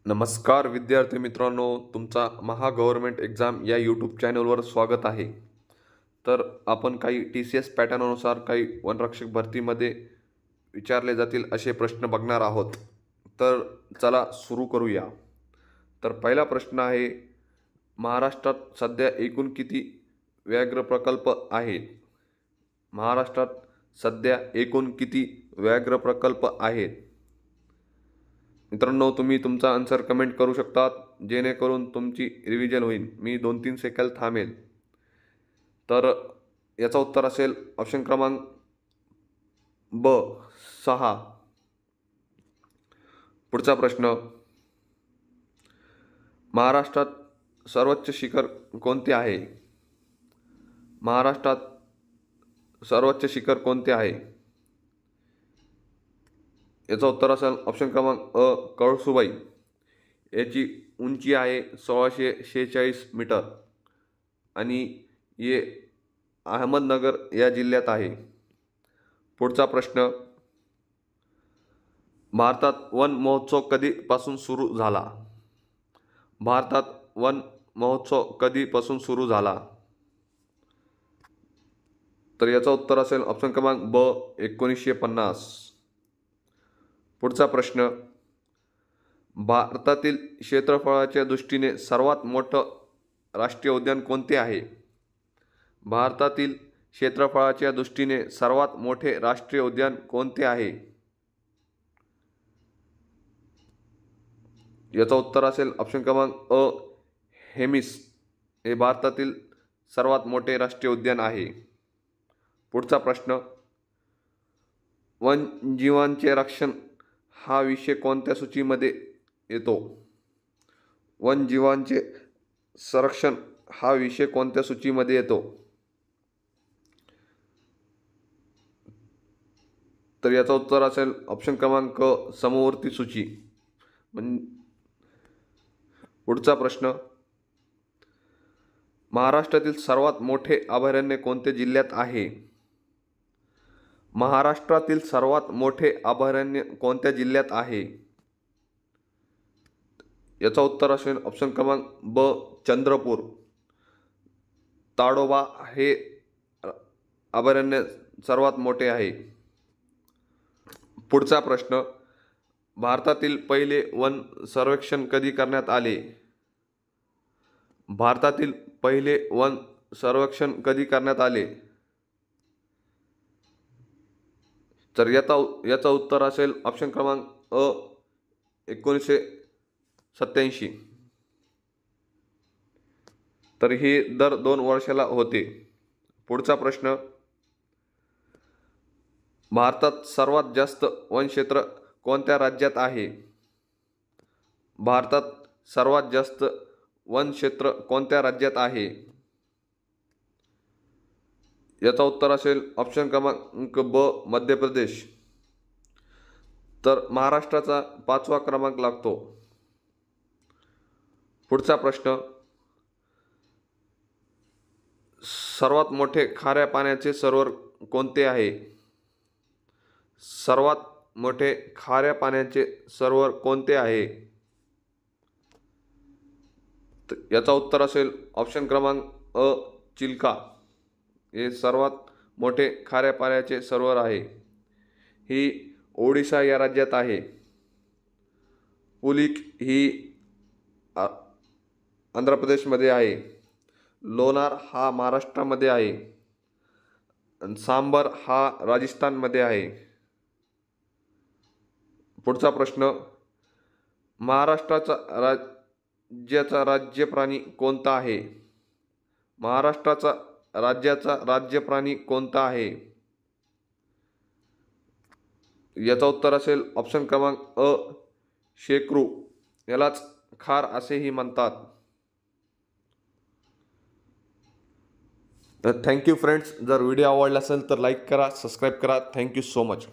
नमस्कार विद्यार्थी मित्रांनो, तुमचा महा गव्हर्नमेंट एक्झाम या यूट्यूब चॅनलवर स्वागत आहे. तर आपण काही TCS पॅटर्ननुसार काही वनरक्षक भरतीमध्ये विचारले जातील असे प्रश्न बघणार आहोत. तर चला सुरू करूया. तर पहिला प्रश्न आहे, महाराष्ट्रात सध्या एकूण किती व्याघ्र प्रकल्प आहेत? महाराष्ट्रात सध्या एकूण किती व्याघ्र प्रकल्प आहेत? मित्रांनो, तुम्ही तुमचा आन्सर कमेंट करू शकतात, जेणेकरून तुमची रिव्हिजन होईल. मी 2-3 सेकंद थांबेल. तर याचा उत्तर असेल ऑप्शन क्रमांक ब 6. पुढचा प्रश्न, महाराष्ट्रात सर्वोच्च शिखर कोणते आहे? महाराष्ट्रात सर्वोच्च शिखर कोणते आहे? याचं उत्तर असेल ऑप्शन क्रमांक अ कळसुबाई. याची उंची आहे 1646 मीटर आणि हे अहमदनगर या जिल्ह्यात आहे. पुढचा प्रश्न, भारतात वन महोत्सव कधीपासून सुरू झाला? भारतात वन महोत्सव कधीपासून सुरू झाला? तर याचं उत्तर असेल ऑप्शन क्रमांक ब 1950. पुढचा प्रश्न, भारतातील क्षेत्रफळाच्या दृष्टीने सर्वात मोठं राष्ट्रीय उद्यान कोणते आहे? भारतातील क्षेत्रफळाच्या दृष्टीने सर्वात मोठे राष्ट्रीय उद्यान कोणते आहे? याचं उत्तर असेल ऑप्शन क्रमांक अ हेमिस. हे भारतातील सर्वात मोठे राष्ट्रीय उद्यान आहे. पुढचा प्रश्न, वन्यजीवांचे रक्षण हा विषय कोणत्या सूचीमध्ये येतो? वन्यजीवांचे संरक्षण हा विषय कोणत्या सूचीमध्ये येतो? तर याचं उत्तर असेल ऑप्शन क्रमांक समवर्ती सूची. पुढचा प्रश्न, महाराष्ट्रातील सर्वात मोठे अभयारण्य कोणत्या जिल्ह्यात आहे? महाराष्ट्रातील सर्वात मोठे अभयारण्य कोणत्या जिल्ह्यात आहे? याचं उत्तर असेल ऑप्शन क्रमांक ब चंद्रपूर. ताडोबा हे अभयारण्य सर्वात मोठे आहे. पुढचा प्रश्न, भारतातील पहिले वन सर्वेक्षण कधी करण्यात आले? भारतातील पहिले वन सर्वेक्षण कधी करण्यात आले? तर याचा उत्तर असेल ऑप्शन क्रमांक अ 1987. तर हे दर 2 वर्षाला होते. पुढचा प्रश्न, भारतात सर्वात जास्त वनक्षेत्र कोणत्या राज्यात आहे? भारतात सर्वात जास्त वनक्षेत्र कोणत्या राज्यात आहे? याचा उत्तर असेल ऑप्शन क्रमांक ब मध्य प्रदेश. तर महाराष्ट्राचा 5वा क्रमांक लागतो. पुढचा प्रश्न, सर्वात मोठे खाऱ्या पाण्याचे सरोवर कोणते आहे? सर्वात मोठे खाऱ्या पाण्याचे सरोवर कोणते आहे? याचा उत्तर असेल ऑप्शन क्रमांक अ चिल्का. हे सर्वात मोठे खाऱ्या पाण्याचे सरोवर आहे. ही ओडिशा या राज्यात आहे. पुलिक ही आंध्र प्रदेशमध्ये आहे. लोणार हा महाराष्ट्रामध्ये आहे. आणि सांबर हा राजस्थानमध्ये आहे. पुढचा प्रश्न, महाराष्ट्राचा राज्याचा राज्य प्राणी कोणता आहे? महाराष्ट्राचा राज्याचा राज्य प्राणी कोणता आहे? याचा उत्तर असेल ऑप्शन क्रमांक अ शेकरू. यालाच खार असेही म्हणतात. तर थँक्यू फ्रेंड्स. जर व्हिडिओ आवडला असेल तर लाईक करा, सबस्क्राईब करा. Thank you so much.